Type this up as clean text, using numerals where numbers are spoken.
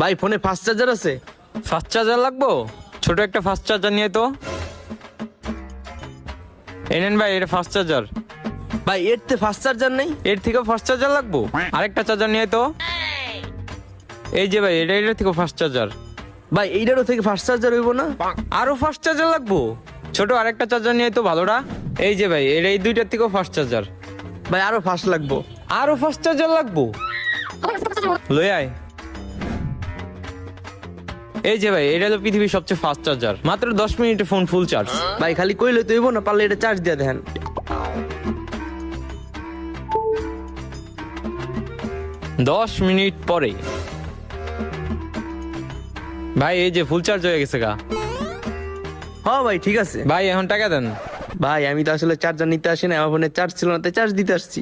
ভাই ফোনে fast charger আছে? ফাস্ট চার্জার লাগবো? ছোট একটা ফাস্ট চার্জার নিয়ে তো। এই নেন ভাই, এটা ফাস্ট চার্জার। ভাই এর তে ফাস্ট চার্জার নেই? এর থেকেও ফাস্ট চার্জার লাগবো? আরেকটা চার্জার নিয়ে তো। এই যে ভাই, এটার থেকেও ফাস্ট চার্জার। ভাই এইটারও থেকে ফাস্ট চার্জার হইব না? আরো ফাস্ট চার্জার লাগবো? ছোট আরেকটা চার্জার নিয়ে তো ভালোটা। এই যে ভাই, এই দুইটার থেকেও ফাস্ট চার্জার। ভাই আরো ফাস্ট লাগবো। আরো ফাস্ট চার্জার লাগবো? লই আয়। এই যে ভাই, এটা হলো পৃথিবীর সবচেয়ে ফাস্ট চার্জার। মাত্র 10 মিনিটে ফোন ফুল চার্জ। ভাই খালি কইলে তো হইব না, পারলে এটা চার্জ দিয়ে দেন। 10 মিনিট পরে ভাই এই যে ফুল চার্জ হয়ে গেছে গা। হ্যাঁ ভাই ঠিক আছে। ভাই এখন টাকা দেন। ভাই আমি তো আসলে চার্জার নিতে আসি না, আমার ফোনে চার্জ ছিল না, তাই চার্জ দিতে আসছি।